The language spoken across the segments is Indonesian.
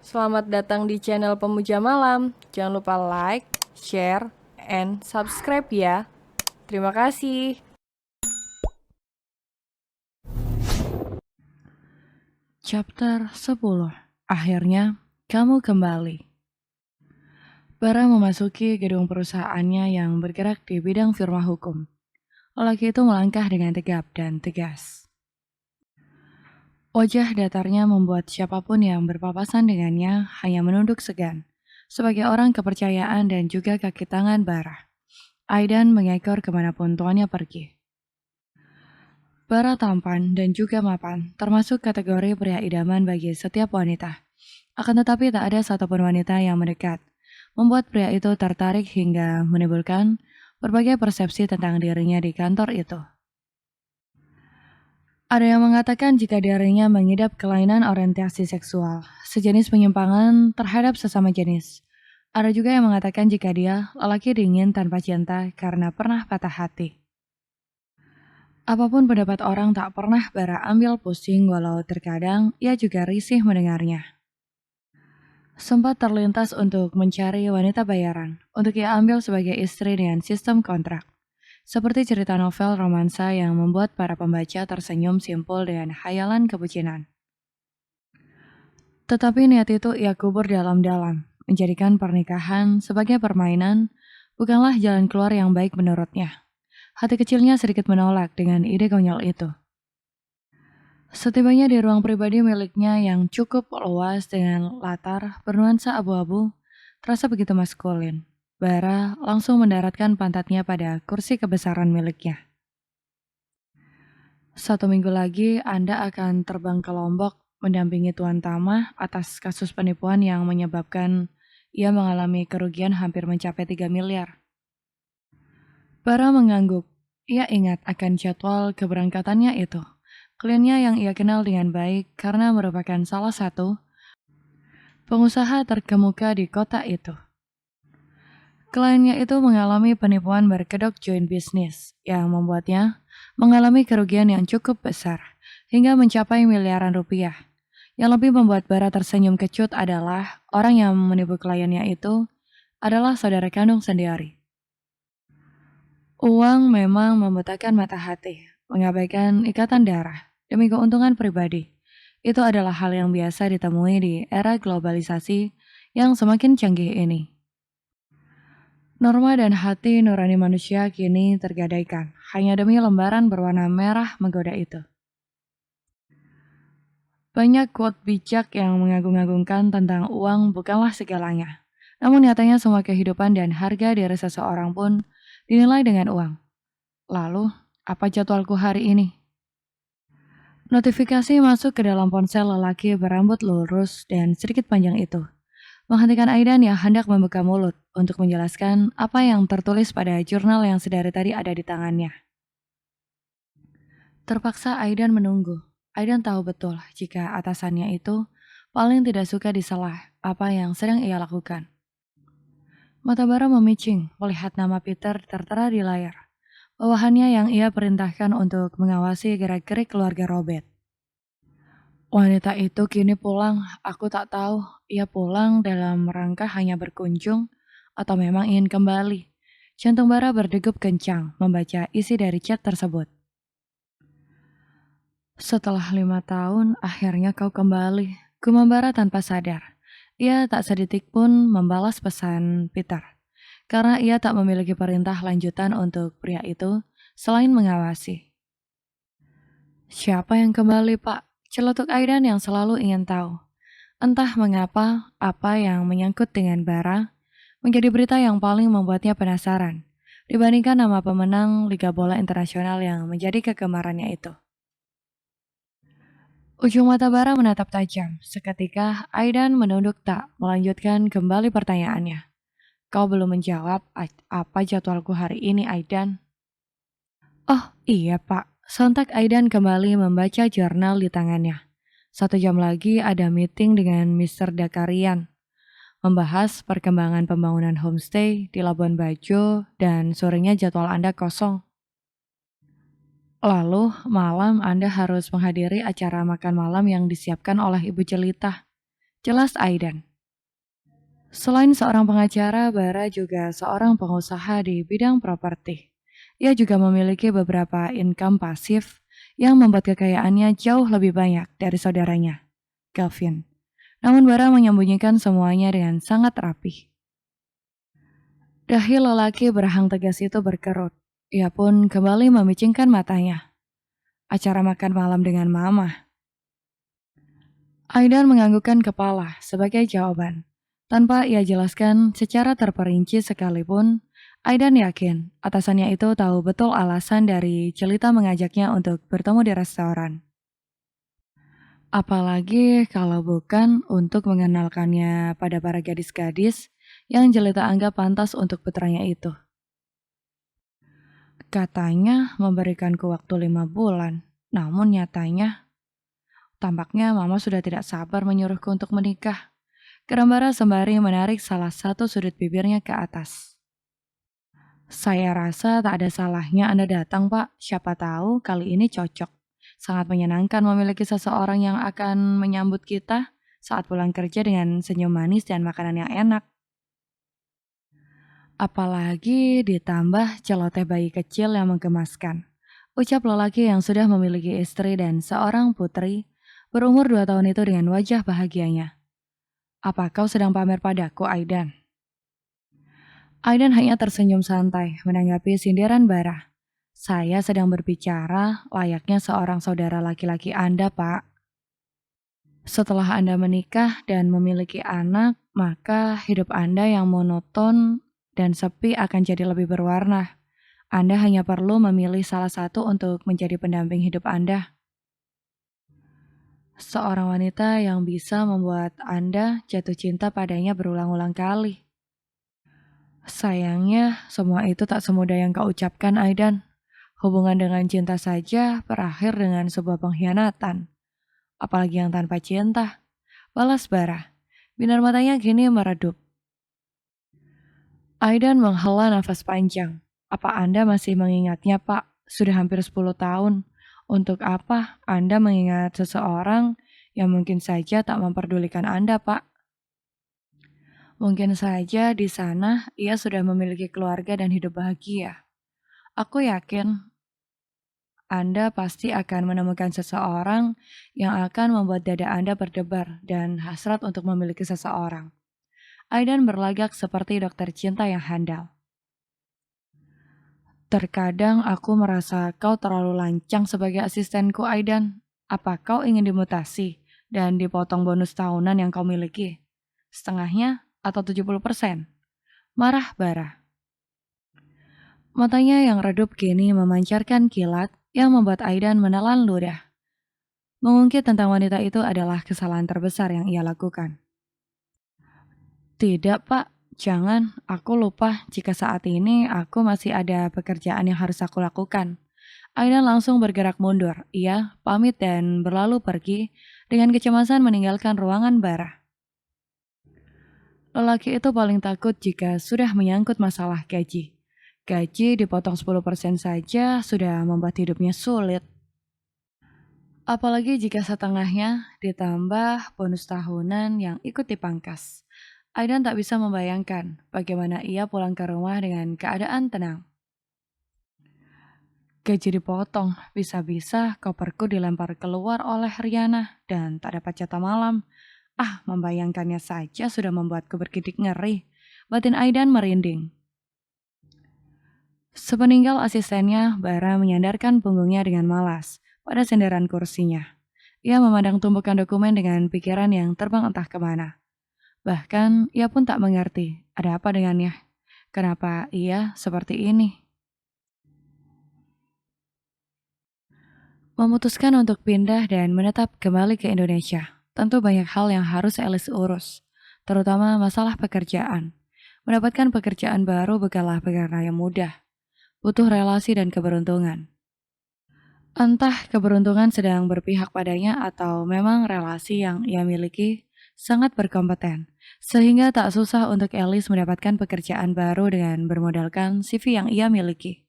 Selamat datang di channel Pemuja Malam. Jangan lupa like, share, and subscribe ya. Terima kasih. Chapter 10. Akhirnya, kamu kembali. Bara memasuki gedung perusahaannya yang bergerak di bidang firma hukum. Lelaki itu melangkah dengan tegap dan tegas. Wajah datarnya membuat siapapun yang berpapasan dengannya hanya menunduk segan, sebagai orang kepercayaan dan juga kaki tangan Bara. Aidan mengekor kemanapun tuannya pergi. Bara tampan dan juga mapan, termasuk kategori pria idaman bagi setiap wanita. Akan tetapi tak ada satupun wanita yang mendekat, membuat pria itu tertarik hingga menimbulkan berbagai persepsi tentang dirinya di kantor itu. Ada yang mengatakan jika dirinya mengidap kelainan orientasi seksual, sejenis penyimpangan terhadap sesama jenis. Ada juga yang mengatakan jika dia lelaki dingin tanpa cinta karena pernah patah hati. Apapun pendapat orang tak pernah Bara ambil pusing walau terkadang ia juga risih mendengarnya. Sempat terlintas untuk mencari wanita bayaran untuk ia ambil sebagai istri dengan sistem kontrak. Seperti cerita novel romansa yang membuat para pembaca tersenyum simpul dengan khayalan kebucinan. Tetapi niat itu ia kubur dalam-dalam, menjadikan pernikahan sebagai permainan bukanlah jalan keluar yang baik menurutnya. Hati kecilnya sedikit menolak dengan ide konyol itu. Setibanya di ruang pribadi miliknya yang cukup luas dengan latar bernuansa abu-abu, terasa begitu maskulin. Bara langsung mendaratkan pantatnya pada kursi kebesaran miliknya. 1 minggu lagi Anda akan terbang ke Lombok mendampingi Tuan Tama atas kasus penipuan yang menyebabkan ia mengalami kerugian hampir mencapai 3 miliar. Bara mengangguk. Ia ingat akan jadwal keberangkatannya itu. Kliennya yang ia kenal dengan baik karena merupakan salah satu pengusaha terkemuka di kota itu. Kliennya itu mengalami penipuan berkedok joint business yang membuatnya mengalami kerugian yang cukup besar hingga mencapai miliaran rupiah. Yang lebih membuat Bara tersenyum kecut adalah orang yang menipu kliennya itu adalah saudara kandung sendiri. Uang memang membutakan mata hati, mengabaikan ikatan darah demi keuntungan pribadi. Itu adalah hal yang biasa ditemui di era globalisasi yang semakin canggih ini. Norma dan hati nurani manusia kini tergadaikan hanya demi lembaran berwarna merah menggoda itu. Banyak quote bijak yang mengagung-agungkan tentang uang bukanlah segalanya. Namun nyatanya semua kehidupan dan harga diri seseorang pun dinilai dengan uang. Lalu, apa jadwalku hari ini? Notifikasi masuk ke dalam ponsel lelaki berambut lurus dan sedikit panjang itu. Menghentikan Aidan yang hendak membuka mulut untuk menjelaskan apa yang tertulis pada jurnal yang sedari tadi ada di tangannya. Terpaksa Aidan menunggu. Aidan tahu betul jika atasannya itu paling tidak suka disalah apa yang sedang ia lakukan. Mata Bara memicing melihat nama Peter tertera di layar. Bawahannya yang ia perintahkan untuk mengawasi gerak-gerik keluarga Robert. Wanita itu kini pulang, aku tak tahu ia pulang dalam rangka hanya berkunjung atau memang ingin kembali. Jantung Bara berdegup kencang membaca isi dari chat tersebut. Setelah 5 tahun, akhirnya kau kembali. Gumam Bara tanpa sadar. Ia tak sedetik pun membalas pesan Peter. Karena ia tak memiliki perintah lanjutan untuk pria itu selain mengawasi. Siapa yang kembali, Pak? Celetuk Aidan yang selalu ingin tahu. Entah mengapa, apa yang menyangkut dengan Bara menjadi berita yang paling membuatnya penasaran dibandingkan nama pemenang Liga Bola Internasional yang menjadi kegemarannya itu. Ujung mata Bara menatap tajam. Seketika Aidan menunduk tak melanjutkan kembali pertanyaannya. Kau belum menjawab apa jadwalku hari ini, Aidan? Oh iya Pak, sontak Aidan kembali membaca jurnal di tangannya. 1 jam lagi ada meeting dengan Mr. Dakarian. Membahas perkembangan pembangunan homestay di Labuan Bajo dan sorenya jadwal Anda kosong. Lalu malam Anda harus menghadiri acara makan malam yang disiapkan oleh Ibu Jelita. Jelas Aidan. Selain seorang pengacara, Bara juga seorang pengusaha di bidang properti. Ia juga memiliki beberapa income pasif yang membuat kekayaannya jauh lebih banyak dari saudaranya, Kelvin. Namun Bara menyembunyikan semuanya dengan sangat rapih. Dahi lelaki berahang tegas itu berkerut. Ia pun kembali memicingkan matanya. Acara makan malam dengan Mama. Aidan menganggukkan kepala sebagai jawaban. Tanpa ia jelaskan secara terperinci sekalipun, Aidan yakin atasannya itu tahu betul alasan dari Jelita mengajaknya untuk bertemu di restoran. Apalagi kalau bukan untuk mengenalkannya pada para gadis-gadis yang Jelita anggap pantas untuk putranya itu. Katanya memberikanku waktu 5 bulan, namun nyatanya tampaknya Mama sudah tidak sabar menyuruhku untuk menikah. Kerembara sembari menarik salah satu sudut bibirnya ke atas. Saya rasa tak ada salahnya Anda datang, Pak. Siapa tahu kali ini cocok. Sangat menyenangkan memiliki seseorang yang akan menyambut kita saat pulang kerja dengan senyum manis dan makanan yang enak. Apalagi ditambah celoteh bayi kecil yang menggemaskan. Ucap lelaki yang sudah memiliki istri dan seorang putri, berumur 2 tahun itu dengan wajah bahagianya. Apa kau sedang pamer padaku, Aidan? Aidan hanya tersenyum santai menanggapi sindiran Bara. Saya sedang berbicara layaknya seorang saudara laki-laki Anda, Pak. Setelah Anda menikah dan memiliki anak, maka hidup Anda yang monoton dan sepi akan jadi lebih berwarna. Anda hanya perlu memilih salah satu untuk menjadi pendamping hidup Anda. Seorang wanita yang bisa membuat Anda jatuh cinta padanya berulang-ulang kali. Sayangnya, semua itu tak semudah yang kau ucapkan, Aidan. Hubungan dengan cinta saja berakhir dengan sebuah pengkhianatan. Apalagi yang tanpa cinta. Balas Bara. Binar matanya kini meredup. Aidan menghela nafas panjang. Apa Anda masih mengingatnya, Pak? Sudah hampir 10 tahun. Untuk apa Anda mengingat seseorang yang mungkin saja tak memperdulikan Anda, Pak? Mungkin saja di sana ia sudah memiliki keluarga dan hidup bahagia. Aku yakin Anda pasti akan menemukan seseorang yang akan membuat dada Anda berdebar dan hasrat untuk memiliki seseorang. Aidan berlagak seperti dokter cinta yang handal. Terkadang aku merasa kau terlalu lancang sebagai asistenku, Aidan. Apa kau ingin dimutasi dan dipotong bonus tahunan yang kau miliki? Setengahnya atau 70%? Marah Bara. Matanya yang redup kini memancarkan kilat yang membuat Aidan menelan ludah. Mengungkit tentang wanita itu adalah kesalahan terbesar yang ia lakukan. Tidak, Pak. Jangan, aku lupa jika saat ini aku masih ada pekerjaan yang harus aku lakukan. Aidan langsung bergerak mundur. Ia pamit dan berlalu pergi dengan kecemasan meninggalkan ruangan Bara. Lelaki itu paling takut jika sudah menyangkut masalah gaji. Gaji dipotong 10% saja sudah membuat hidupnya sulit. Apalagi jika setengahnya ditambah bonus tahunan yang ikut dipangkas. Aidan tak bisa membayangkan bagaimana ia pulang ke rumah dengan keadaan tenang. Gaji dipotong, bisa-bisa koperku dilempar keluar oleh Riana dan tak dapat jatah malam. Membayangkannya saja sudah membuatku bergidik ngeri. Batin Aidan merinding. Sepeninggal asistennya, Bara menyandarkan punggungnya dengan malas pada senderan kursinya. Ia memandang tumpukan dokumen dengan pikiran yang terbang entah kemana. Bahkan ia pun tak mengerti ada apa dengannya. Kenapa ia seperti ini? Memutuskan untuk pindah dan menetap kembali ke Indonesia. Tentu banyak hal yang harus Elis urus, terutama masalah pekerjaan. Mendapatkan pekerjaan baru bukanlah perkara yang mudah. Butuh relasi dan keberuntungan. Entah keberuntungan sedang berpihak padanya atau memang relasi yang ia miliki sangat berkompeten, sehingga tak susah untuk Elis mendapatkan pekerjaan baru dengan bermodalkan CV yang ia miliki.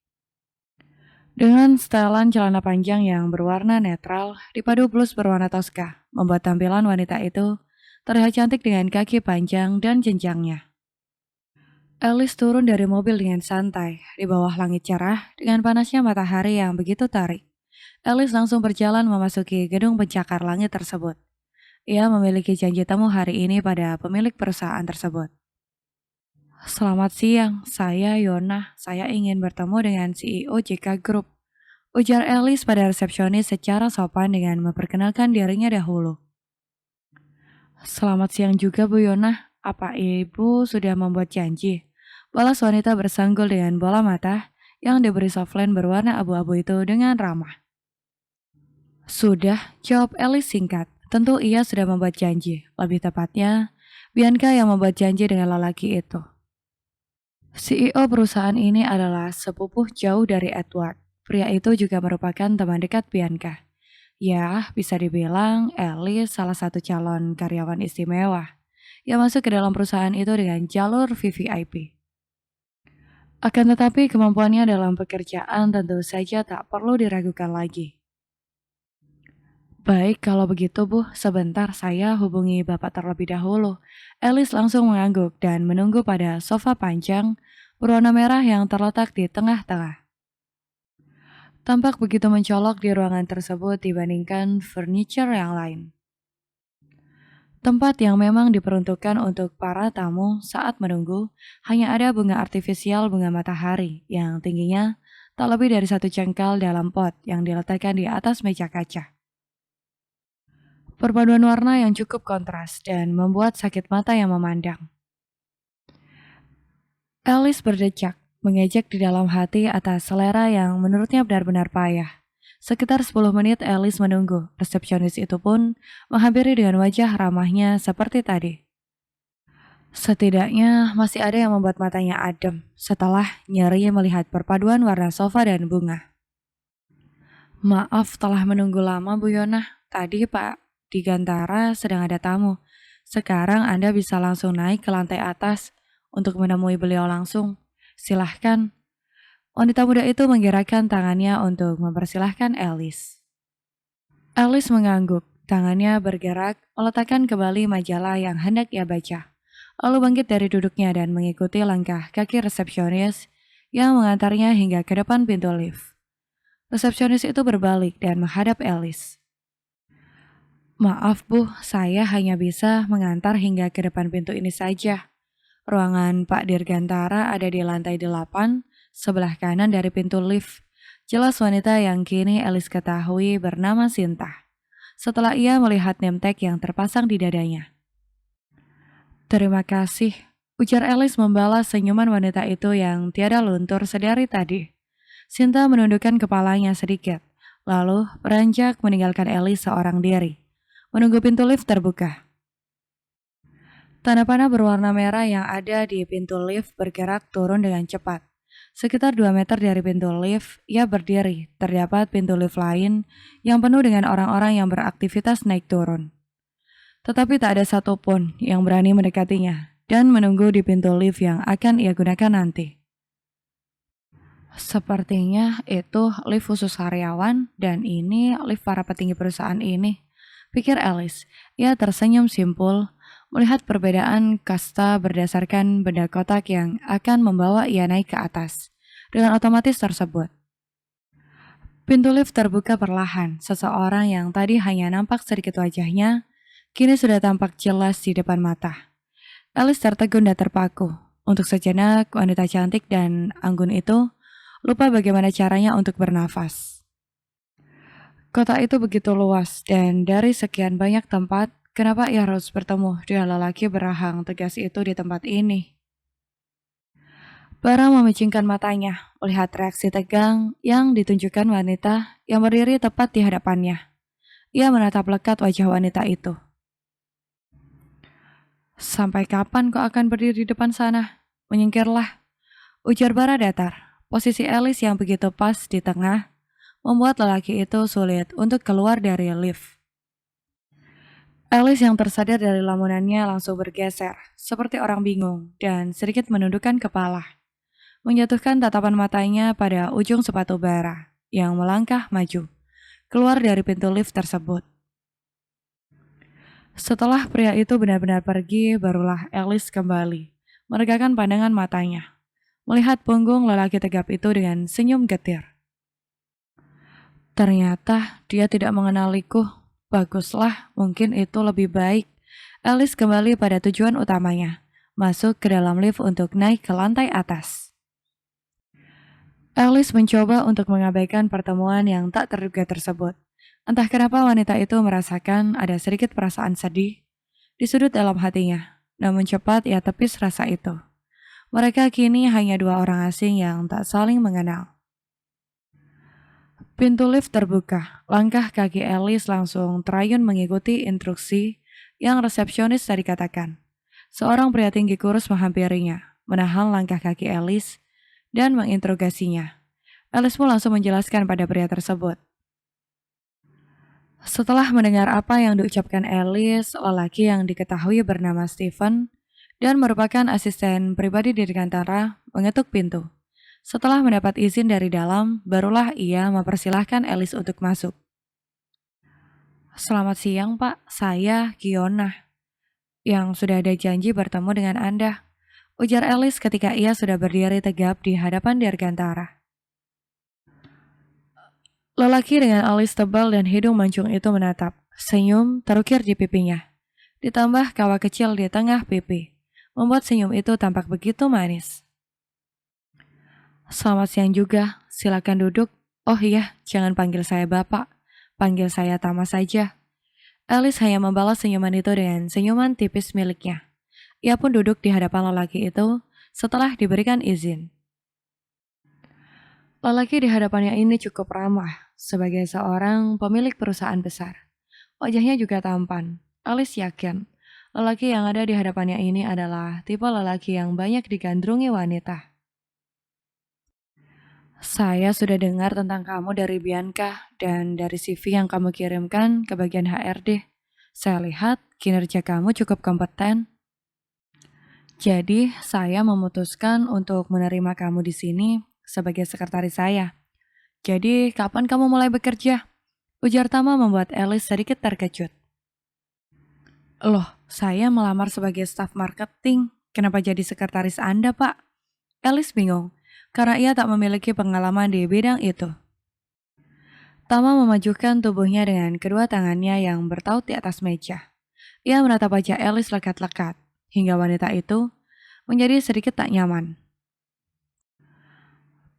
Dengan setelan celana panjang yang berwarna netral dipadu blus berwarna toska, membuat tampilan wanita itu terlihat cantik dengan kaki panjang dan jenjangnya. Alice turun dari mobil dengan santai, di bawah langit cerah dengan panasnya matahari yang begitu terik. Alice langsung berjalan memasuki gedung pencakar langit tersebut. Ia memiliki janji temu hari ini pada pemilik perusahaan tersebut. Selamat siang, saya Yona. Saya ingin bertemu dengan CEO JK Group. Ujar Alice pada resepsionis secara sopan dengan memperkenalkan dirinya dahulu. Selamat siang juga Bu Yona. Apa Ibu sudah membuat janji? Balas wanita bersanggul dengan bola mata yang diberi softline berwarna abu-abu itu dengan ramah. Sudah, jawab Alice singkat. Tentu ia sudah membuat janji. Lebih tepatnya, Bianca yang membuat janji dengan lelaki itu. CEO perusahaan ini adalah sepupuh jauh dari Edward. Pria itu juga merupakan teman dekat Bianca. Ya, bisa dibilang Alice salah satu calon karyawan istimewa yang masuk ke dalam perusahaan itu dengan jalur VVIP. Akan tetapi kemampuannya dalam pekerjaan tentu saja tak perlu diragukan lagi. Baik, kalau begitu Bu, sebentar saya hubungi Bapak terlebih dahulu. Alice langsung mengangguk dan menunggu pada sofa panjang berwarna merah yang terletak di tengah-tengah. Tampak begitu mencolok di ruangan tersebut dibandingkan furniture yang lain. Tempat yang memang diperuntukkan untuk para tamu saat menunggu, hanya ada bunga artifisial bunga matahari yang tingginya tak lebih dari 1 jengkal dalam pot yang diletakkan di atas meja kaca. Perpaduan warna yang cukup kontras dan membuat sakit mata yang memandang. Alice berdecak, mengejek di dalam hati atas selera yang menurutnya benar-benar payah. Sekitar 10 menit Alice menunggu, resepsionis itu pun menghampiri dengan wajah ramahnya seperti tadi. Setidaknya masih ada yang membuat matanya adem setelah nyeri melihat perpaduan warna sofa dan bunga. Maaf telah menunggu lama Bu Yona, tadi Pak Digantara sedang ada tamu. Sekarang Anda bisa langsung naik ke lantai atas untuk menemui beliau langsung. Silahkan. Wanita muda itu menggerakkan tangannya untuk mempersilahkan Alice. Alice mengangguk, tangannya bergerak meletakkan kembali majalah yang hendak ia baca. Lalu bangkit dari duduknya dan mengikuti langkah kaki resepsionis yang mengantarnya hingga ke depan pintu lift. Resepsionis itu berbalik dan menghadap Alice. Maaf Bu, saya hanya bisa mengantar hingga ke depan pintu ini saja. Ruangan Pak Dirgantara ada di lantai 8, sebelah kanan dari pintu lift. Jelas wanita yang kini Alice ketahui bernama Sinta. Setelah ia melihat name tag yang terpasang di dadanya. Terima kasih, ujar Alice membalas senyuman wanita itu yang tiada luntur sedari tadi. Sinta menundukkan kepalanya sedikit, lalu beranjak meninggalkan Alice seorang diri, menunggu pintu lift terbuka. Tanda panah berwarna merah yang ada di pintu lift bergerak turun dengan cepat. Sekitar 2 meter dari pintu lift, ia berdiri. Terdapat pintu lift lain yang penuh dengan orang-orang yang beraktivitas naik turun. Tetapi tak ada satupun yang berani mendekatinya dan menunggu di pintu lift yang akan ia gunakan nanti. Sepertinya itu lift khusus karyawan dan ini lift para petinggi perusahaan ini, pikir Alice. Ia tersenyum simpul melihat perbedaan kasta berdasarkan benda kotak yang akan membawa ia naik ke atas. Dengan otomatis tersebut, pintu lift terbuka perlahan. Seseorang yang tadi hanya nampak sedikit wajahnya, kini sudah tampak jelas di depan mata. Alice tertegun dan terpaku. Untuk sejenak, wanita cantik dan anggun itu lupa bagaimana caranya untuk bernafas. Kota itu begitu luas dan dari sekian banyak tempat, kenapa ia harus bertemu dengan lelaki berahang tegas itu di tempat ini? Bara memicingkan matanya, melihat reaksi tegang yang ditunjukkan wanita yang berdiri tepat di hadapannya. Ia menatap lekat wajah wanita itu. Sampai kapan kau akan berdiri di depan sana? Menyingkirlah, ujar Bara datar. Posisi Alice yang begitu pas di tengah membuat lelaki itu sulit untuk keluar dari lift. Alice yang tersadar dari lamunannya langsung bergeser, seperti orang bingung, dan sedikit menundukkan kepala. Menjatuhkan tatapan matanya pada ujung sepatu Bara, yang melangkah maju, keluar dari pintu lift tersebut. Setelah pria itu benar-benar pergi, barulah Alice kembali, meregangkan pandangan matanya, melihat punggung lelaki tegap itu dengan senyum getir. Ternyata dia tidak mengenaliku. Baguslah, mungkin itu lebih baik. Alice kembali pada tujuan utamanya, masuk ke dalam lift untuk naik ke lantai atas. Alice mencoba untuk mengabaikan pertemuan yang tak terduga tersebut. Entah kenapa wanita itu merasakan ada sedikit perasaan sedih di sudut dalam hatinya. Namun cepat ia tepis rasa itu. Mereka kini hanya dua orang asing yang tak saling mengenal. Pintu lift terbuka. Langkah kaki Alice langsung terayun mengikuti instruksi yang resepsionis tadi katakan. Seorang pria tinggi kurus menghampirinya, menahan langkah kaki Alice dan menginterogasinya. Alice pun langsung menjelaskan pada pria tersebut. Setelah mendengar apa yang diucapkan Alice, lelaki yang diketahui bernama Stephen dan merupakan asisten pribadi di Dirgantara mengetuk pintu. Setelah mendapat izin dari dalam, barulah ia mempersilahkan Alice untuk masuk. Selamat siang Pak, saya Kiona, yang sudah ada janji bertemu dengan Anda, ujar Alice ketika ia sudah berdiri tegap di hadapan Dirgantara. Lelaki dengan alis tebal dan hidung mancung itu menatap, senyum terukir di pipinya. Ditambah kawah kecil di tengah pipi, membuat senyum itu tampak begitu manis. Selamat siang juga, silakan duduk. Oh iya, jangan panggil saya Bapak, panggil saya Tama saja. Alice hanya membalas senyuman itu dengan senyuman tipis miliknya. Ia pun duduk di hadapan lelaki itu setelah diberikan izin. Lelaki di hadapannya ini cukup ramah, sebagai seorang pemilik perusahaan besar. Wajahnya juga tampan. Alice yakin, lelaki yang ada di hadapannya ini adalah tipe lelaki yang banyak digandrungi wanita. Saya sudah dengar tentang kamu dari Bianca dan dari CV yang kamu kirimkan ke bagian HRD. Saya lihat kinerja kamu cukup kompeten. Jadi, saya memutuskan untuk menerima kamu di sini sebagai sekretaris saya. Jadi, kapan kamu mulai bekerja? Ujar Tama membuat Alice sedikit terkejut. Loh, saya melamar sebagai staf marketing. Kenapa jadi sekretaris Anda, Pak? Alice bingung, karena ia tak memiliki pengalaman di bidang itu. Tama memajukan tubuhnya dengan kedua tangannya yang bertaut di atas meja. Ia menatap wajah Alice lekat-lekat, hingga wanita itu menjadi sedikit tak nyaman.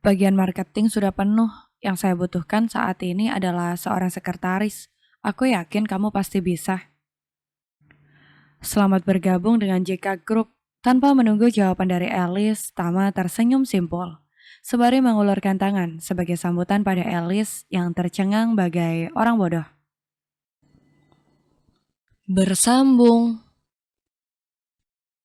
Bagian marketing sudah penuh. Yang saya butuhkan saat ini adalah seorang sekretaris. Aku yakin kamu pasti bisa. Selamat bergabung dengan JK Group. Tanpa menunggu jawaban dari Alice, Tama tersenyum simpul, sembari mengulurkan tangan sebagai sambutan pada Alice yang tercengang bagai orang bodoh. Bersambung.